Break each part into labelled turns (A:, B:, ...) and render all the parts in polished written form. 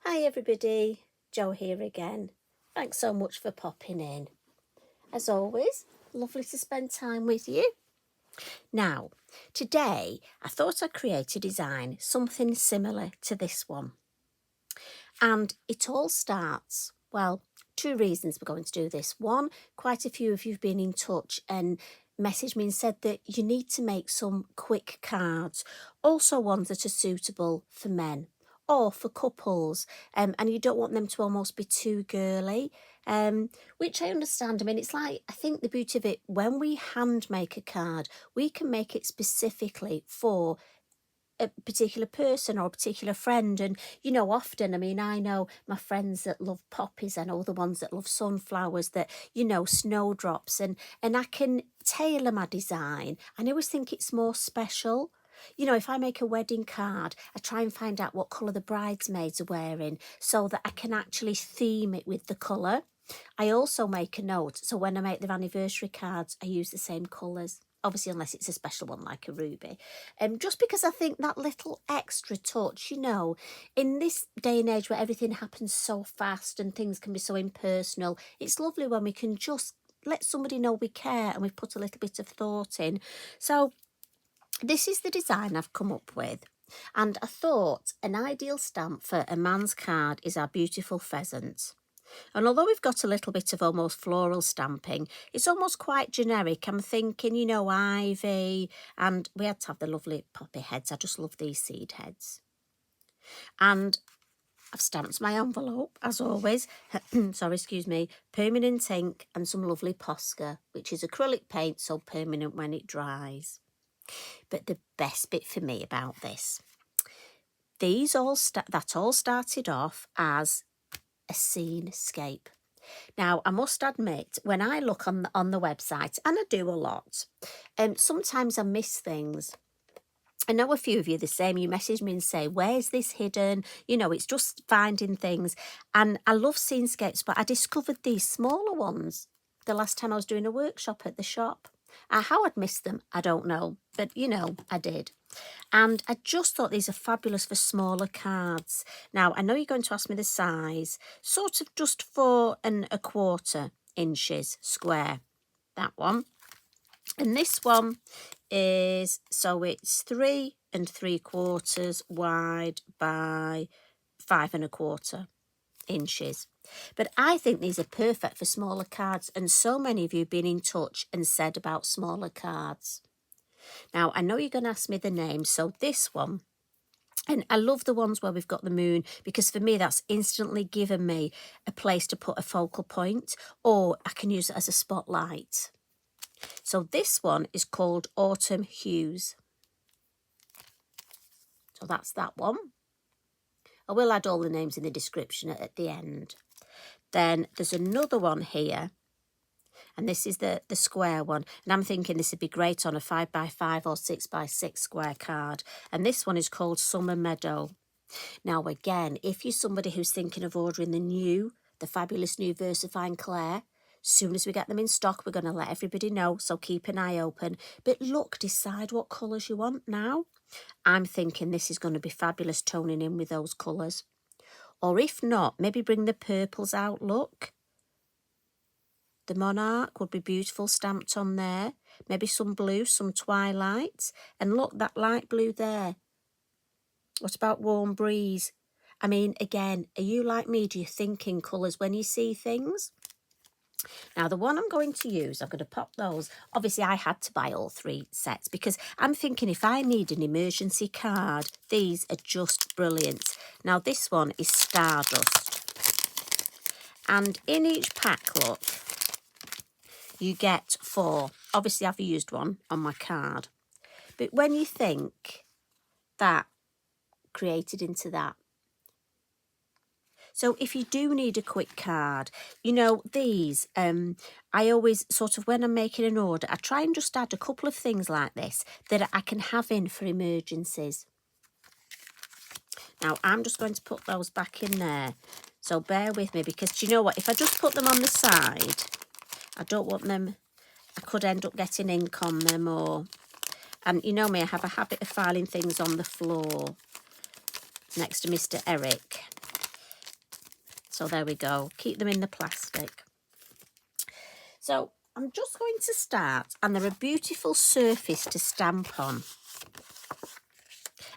A: Hi everybody, Jo here again. Thanks so much for popping in. As always, lovely to spend time with you. Now, today I thought I'd create a design, something similar to this one. And it all starts, well, two reasons we're going to do this. One, quite a few of you have been in touch and messaged me and said that you need to make some quick cards, also ones that are suitable for men or for couples, and you don't want them to almost be too girly, which I understand. I mean, it's like, I think the beauty of it, when we hand make a card, we can make it specifically for a particular person or a particular friend. And often, I mean, I know my friends that love poppies and all the ones that love sunflowers, that snowdrops, and I can tailor my design, and I always think it's more special. If I make a wedding card, I try and find out what colour the bridesmaids are wearing so that I can actually theme it with the colour. I also make a note, so when I make their anniversary cards, I use the same colours. Obviously, unless it's a special one like a ruby. Just because I think that little extra touch, in this day and age where everything happens so fast and things can be so impersonal, it's lovely when we can just let somebody know we care and we've put a little bit of thought in. So this is the design I've come up with. And I thought an ideal stamp for a man's card is our beautiful pheasant. And although we've got a little bit of almost floral stamping, it's almost quite generic. I'm thinking, ivy, and we had to have the lovely poppy heads. I just love these seed heads. And I've stamped my envelope, as always. Sorry, excuse me. Permanent ink and some lovely Posca, which is acrylic paint, so permanent when it dries. But the best bit for me about this, that all started off as a scene-scape. Now, I must admit, when I look on the website, and I do a lot, sometimes I miss things. I know a few of you the same. You message me and say, where's this hidden? It's just finding things. And I love scene-scapes, but I discovered these smaller ones the last time I was doing a workshop at the shop. How I'd missed them, I don't know. But, I did. And I just thought these are fabulous for smaller cards. Now, I know you're going to ask me the size, sort of just 4¼ inches square, that one. And this one is, so it's 3¾ wide by 5¼ inches. But I think these are perfect for smaller cards, and so many of you have been in touch and said about smaller cards. Now, I know you're going to ask me the name, so this one, and I love the ones where we've got the moon, because for me that's instantly given me a place to put a focal point, or I can use it as a spotlight. So this one is called Autumn Hughes. So that's that one. I will add all the names in the description at the end. Then there's another one here, and this is the square one. And I'm thinking this would be great on a 5x5 or 6x6 square card. And this one is called Summer Meadow. Now, again, if you're somebody who's thinking of ordering the fabulous new Versafine Clair, soon as we get them in stock, we're going to let everybody know, so keep an eye open. But look, decide what colours you want now. I'm thinking this is going to be fabulous toning in with those colours. Or if not, maybe bring the purples out, look. The monarch would be beautiful stamped on there. Maybe some blue, some twilight. And look, that light blue there. What about warm breeze? I mean, again, are you like me? Do you think in colours when you see things? Now, the one I'm going to use, I'm going to pop those. Obviously, I had to buy all 3 sets because I'm thinking if I need an emergency card, these are just brilliant. Now, this one is Stardust. And in each pack, look, you get 4. Obviously, I've used one on my card. But when you think that created into that. So if you do need a quick card, these, I always sort of, when I'm making an order, I try and just add a couple of things like this that I can have in for emergencies. Now, I'm just going to put those back in there. So bear with me, because do you know what? If I just put them on the side, I don't want them, I could end up getting ink on them, or, and you know me, I have a habit of filing things on the floor next to Mr. Eric. So there we go. Keep them in the plastic. So I'm just going to start, and they're a beautiful surface to stamp on.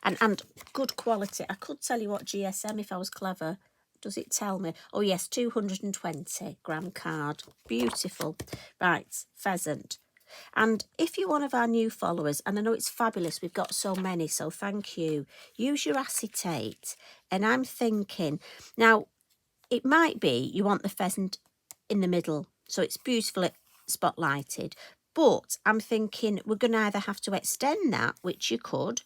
A: And good quality. I could tell you what GSM if I was clever. Does it tell me? Oh yes, 220 gram card. Beautiful. Right, pheasant. And if you're one of our new followers, and I know it's fabulous, we've got so many, so thank you. Use your acetate. And I'm thinking, now, it might be you want the pheasant in the middle, so it's beautifully spotlighted. But I'm thinking we're going to either have to extend that, which you could,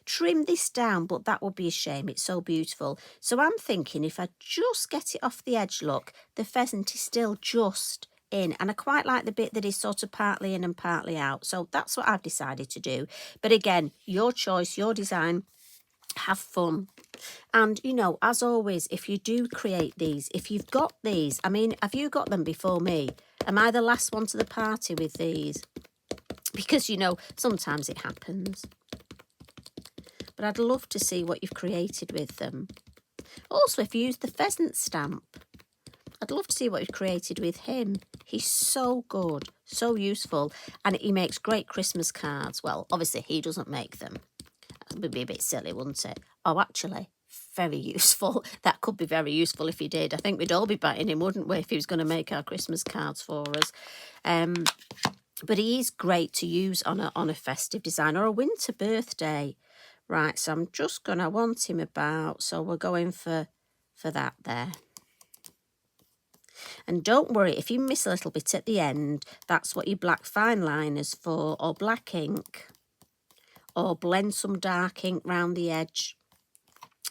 A: trim this down, but that would be a shame. It's so beautiful. So I'm thinking if I just get it off the edge, look, the pheasant is still just in. And I quite like the bit that is sort of partly in and partly out. So that's what I've decided to do. But again, your choice, your design, have fun. And, you know, as always, if you do create these, if you've got these, I mean, have you got them before me? Am I the last one to the party with these? Because, you know, sometimes it happens. But I'd love to see what you've created with them. Also, if you use the pheasant stamp, I'd love to see what you've created with him. He's so good, so useful, and he makes great Christmas cards. Well, obviously, he doesn't make them. It would be a bit silly, wouldn't it? Oh, actually, very useful. That could be very useful if he did. I think we'd all be batting him, wouldn't we, if he was going to make our Christmas cards for us. But he is great to use on a festive design or a winter birthday. Right, so I'm just going to want him about, so we're going for that there. And don't worry, if you miss a little bit at the end, that's what your black fine liner's for, or black ink, or blend some dark ink round the edge.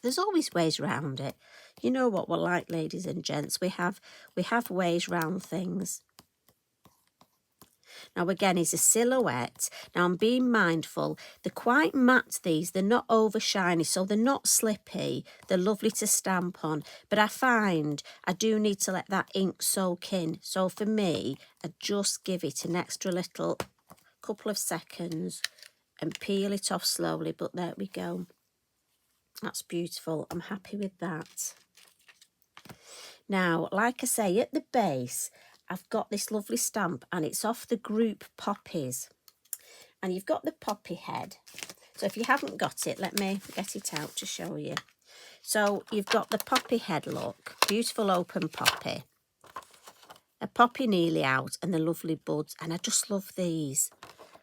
A: There's always ways round it. You know what we're like, ladies and gents. We have ways round things. Now, again, is a silhouette. Now, I'm being mindful. They're quite matte, these. They're not over shiny, so they're not slippy. They're lovely to stamp on. But I find I do need to let that ink soak in. So for me, I just give it an extra little couple of seconds and peel it off slowly. But there we go. That's beautiful. I'm happy with that. Now, like I say, at the base, I've got this lovely stamp, and it's off the group Poppies. And you've got the poppy head. So if you haven't got it, let me get it out to show you. So you've got the poppy head, look. Beautiful open poppy. A poppy nearly out, and the lovely buds. And I just love these.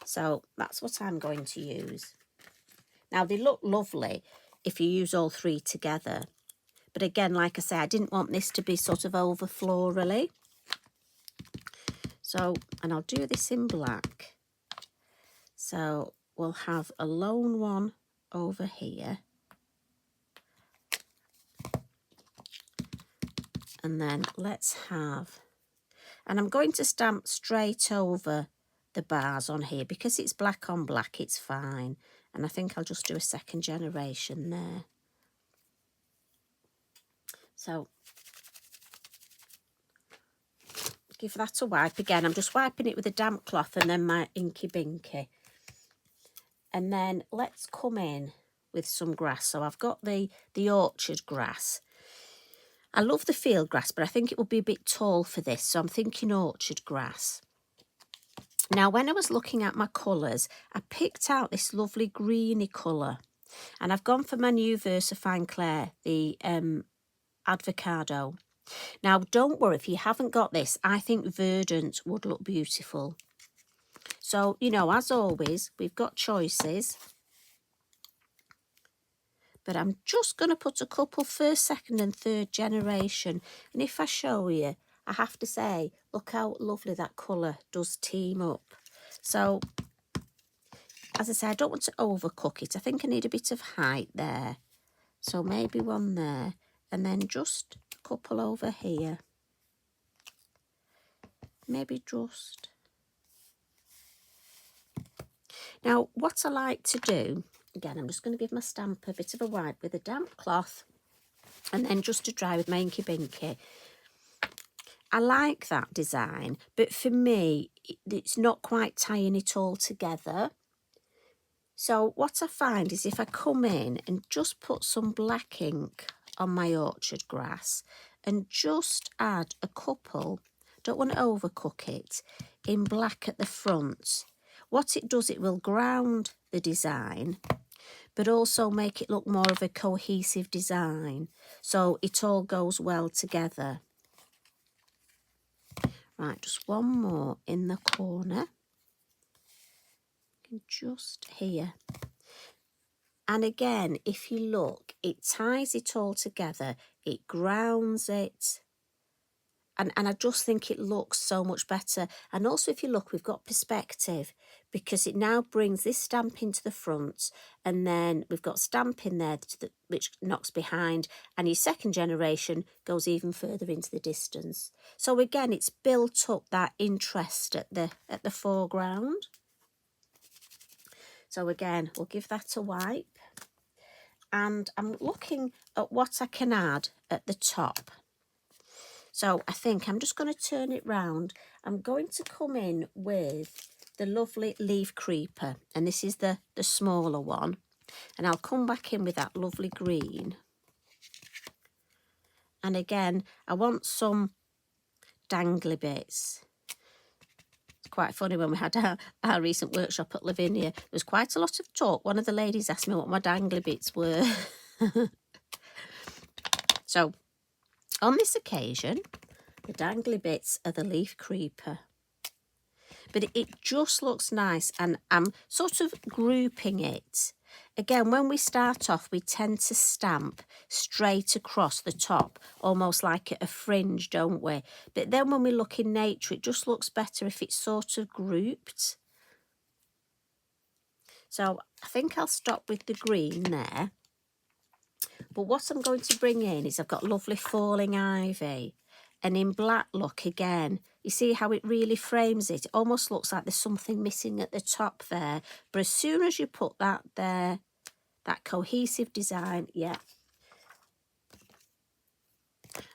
A: So that's what I'm going to use. Now, they look lovely if you use all three together. But again, like I say, I didn't want this to be sort of over florally. So, and I'll do this in black. So we'll have a lone one over here. And then let's have, and I'm going to stamp straight over the bars on here because it's black on black, it's fine. And I think I'll just do a second generation there. So give that a wipe again. I'm just wiping it with a damp cloth and then my inky binky. And then let's come in with some grass. So I've got the orchard grass. I love the field grass, but I think it will be a bit tall for this. So I'm thinking orchard grass. Now, when I was looking at my colours, I picked out this lovely greeny colour. And I've gone for my new Versafine Clair, the Avocardo. Now, don't worry, if you haven't got this, I think verdant would look beautiful. So, you know, as always, we've got choices. But I'm just going to put a couple first, second and third generation. And if I show you, I have to say, look how lovely that colour does team up. So, as I say, I don't want to overcook it. I think I need a bit of height there. So maybe one there. And then just a couple over here. Maybe just. Now, what I like to do, again, I'm just going to give my stamp a bit of a wipe with a damp cloth. And then just to dry with my inky binky. I like that design, but for me, it's not quite tying it all together. So what I find is if I come in and just put some black ink on my orchard grass and just add a couple, don't want to overcook it, in black at the front. What it does, it will ground the design, but also make it look more of a cohesive design, so it all goes well together. Right, just one more in the corner, just here. And again, if you look, it ties it all together, it grounds it, and I just think it looks so much better. And also, if you look, we've got perspective, because it now brings this stamp into the front, and then we've got stamp in there which knocks behind, and your second generation goes even further into the distance. So again, it's built up that interest at the foreground. So again, we'll give that a wipe. And I'm looking at what I can add at the top. So I think I'm just going to turn it round. I'm going to come in with the lovely leaf creeper, and this is the smaller one. And I'll come back in with that lovely green. And again, I want some dangly bits. It's quite funny, when we had our recent workshop at Lavinia, there was quite a lot of talk. One of the ladies asked me what my dangly bits were. So on this occasion, the dangly bits are the leaf creeper. But it just looks nice, and I'm sort of grouping it. Again, when we start off, we tend to stamp straight across the top, almost like a fringe, don't we? But then when we look in nature, it just looks better if it's sort of grouped. So I think I'll stop with the green there. But what I'm going to bring in is I've got lovely falling ivy. And in black, look again, you see how it really frames it? It almost looks like there's something missing at the top there. But as soon as you put that there, that cohesive design, yeah.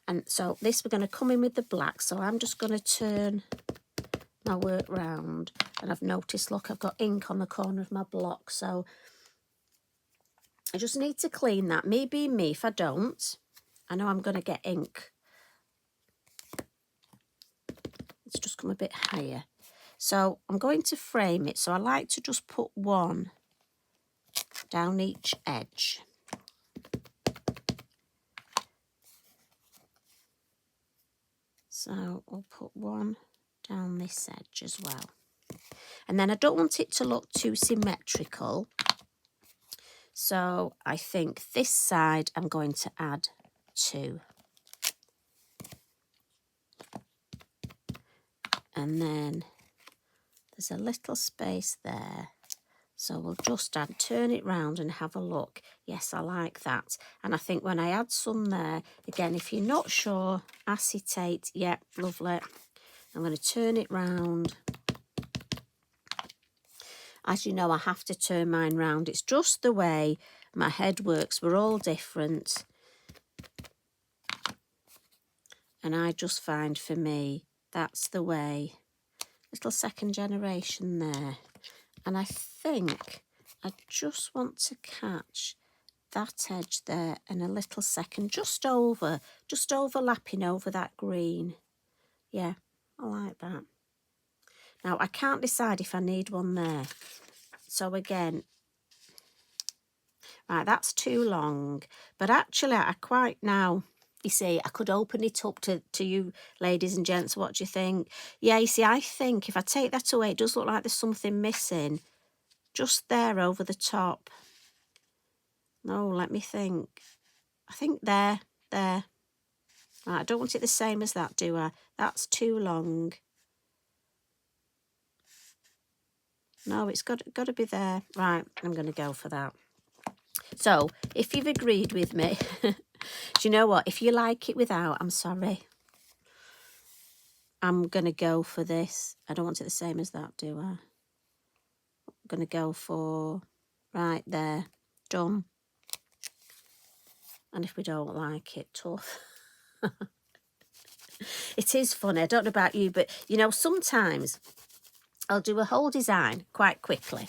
A: And so this, we're going to come in with the black. So I'm just going to turn my work round. And I've noticed, look, I've got ink on the corner of my block. So I just need to clean that. Me being me, if I don't, I know I'm going to get ink. It's just come a bit higher. So I'm going to frame it. So I like to just put one down each edge. So we'll put one down this edge as well. And then I don't want it to look too symmetrical. So I think this side I'm going to add 2. And then there's a little space there. So we'll just turn it round and have a look. Yes, I like that. And I think when I add some there, again, if you're not sure, acetate, yeah, lovely. I'm going to turn it round. As you know, I have to turn mine round. It's just the way my head works. We're all different. And I just find, for me, that's the way. Little second generation there. And I think I just want to catch that edge there and a little second, just overlapping over that green. Yeah, I like that. Now, I can't decide if I need one there. So again, right, that's too long. But actually, I quite now, you see, I could open it up to you ladies and gents. What do you think? Yeah, you see, I think if I take that away, it does look like there's something missing. Just there over the top. No, let me think. I think there. Right, I don't want it the same as that, do I? That's too long. No, it's got to be there. Right, I'm going to go for that. So, if you've agreed with me, do you know what? If you like it without, I'm sorry. I'm going to go for this. I don't want it the same as that, do I? I'm going to go for right there. Done. And if we don't like it, tough. It is funny. I don't know about you, but, you know, sometimes I'll do a whole design quite quickly.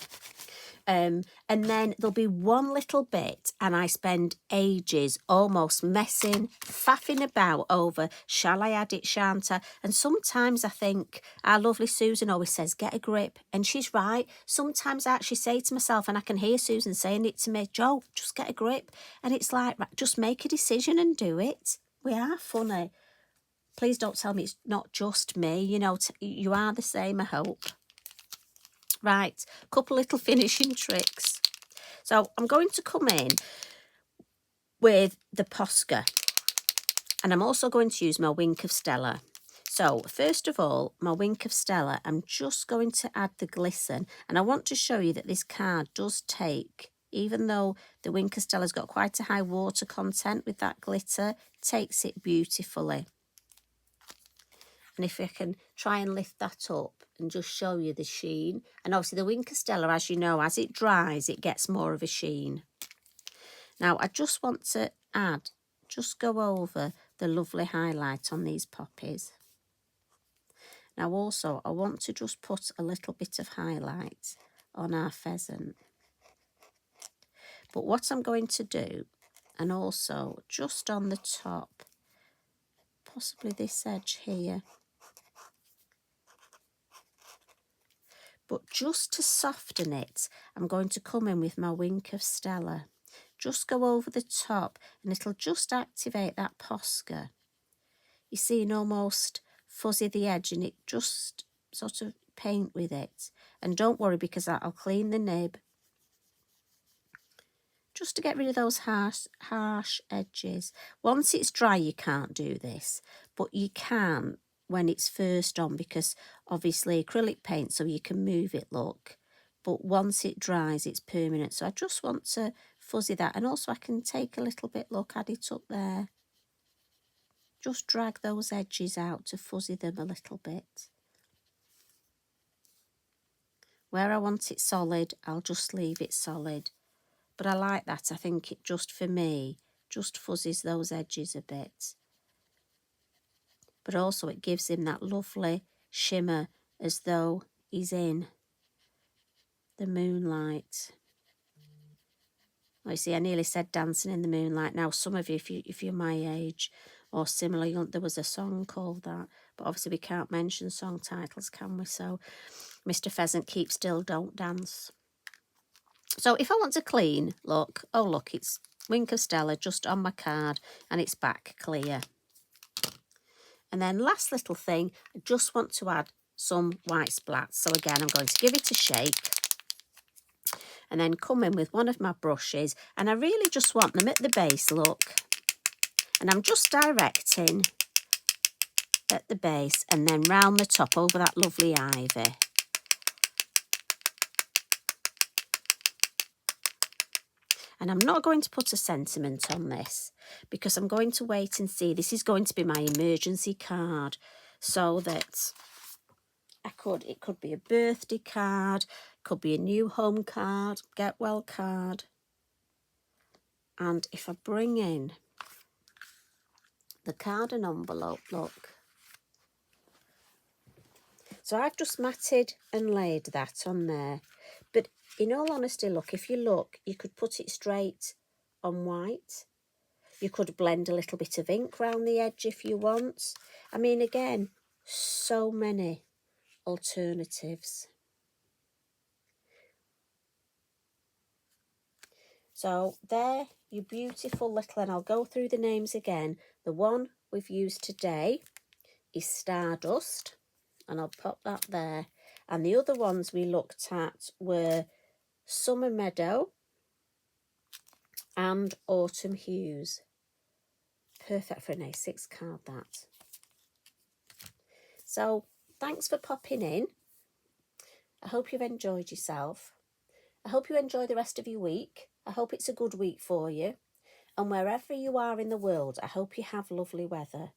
A: And And then there'll be one little bit and I spend ages almost messing, faffing about over, shall I add it, shan't I? And sometimes I think, our lovely Susan always says, get a grip. And she's right. Sometimes I actually say to myself, and I can hear Susan saying it to me, Jo, just get a grip. And it's like, right, just make a decision and do it. We are funny. Please don't tell me it's not just me. You know, you are the same, I hope. Right, couple little finishing tricks. So I'm going to come in with the Posca, and I'm also going to use my Wink of Stella. So first of all, my Wink of Stella, I'm just going to add the glisten, and I want to show you that this card does take, even though the Wink of Stella's got quite a high water content with that glitter, takes it beautifully. And if I can try and lift that up and just show you the sheen. And obviously the Wink of Stella, as you know, as it dries, it gets more of a sheen. Now, I just want to add, just go over the lovely highlight on these poppies. Now, also, I want to just put a little bit of highlight on our pheasant. But what I'm going to do, and also just on the top, possibly this edge here, but just to soften it, I'm going to come in with my Wink of Stella. Just go over the top and it'll just activate that Posca. You see, and almost fuzzy the edge, and it just sort of paint with it. And don't worry, because I'll clean the nib. Just to get rid of those harsh edges. Once it's dry, you can't do this, but you can when it's first on, because obviously acrylic paint, so you can move it, look. But once it dries, it's permanent. So I just want to fuzzy that. And also I can take a little bit, look, add it up there. Just drag those edges out to fuzzy them a little bit. Where I want it solid, I'll just leave it solid. But I like that. I think it just, for me, just fuzzies those edges a bit. But also it gives him that lovely shimmer as though he's in the moonlight. Oh, you see, I nearly said dancing in the moonlight. Now, some of you, if you're my age or similar, there was a song called that. But obviously we can't mention song titles, can we? So, Mr. Pheasant, keep still, don't dance. So if I want to clean, look, oh look, it's Wink of Stella just on my card and it's back clear. And then last little thing, I just want to add some white splats. So again, I'm going to give it a shake and then come in with one of my brushes, and I really just want them at the base, look. And I'm just directing at the base and then round the top over that lovely ivy. And I'm not going to put a sentiment on this because I'm going to wait and see. This is going to be my emergency card, so that it could be a birthday card, could be a new home card, get well card. And if I bring in the card and envelope, look. So I've just matted and laid that on there. But in all honesty, look, if you look, you could put it straight on white. You could blend a little bit of ink around the edge if you want. I mean, again, so many alternatives. So there, you beautiful little, and I'll go through the names again. The one we've used today is Stardust, and I'll pop that there. And the other ones we looked at were Summer Meadow and Autumn Hughes. Perfect for an A6 card, that. So thanks for popping in. I hope you've enjoyed yourself. I hope you enjoy the rest of your week. I hope it's a good week for you. And wherever you are in the world, I hope you have lovely weather.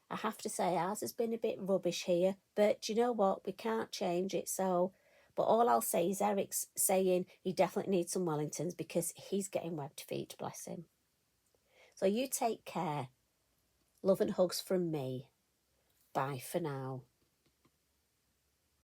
A: I have to say, ours has been a bit rubbish here, but you know what? We can't change it. So, but all I'll say is Eric's saying he definitely needs some Wellingtons because he's getting webbed feet, bless him. So you take care. Love and hugs from me. Bye for now.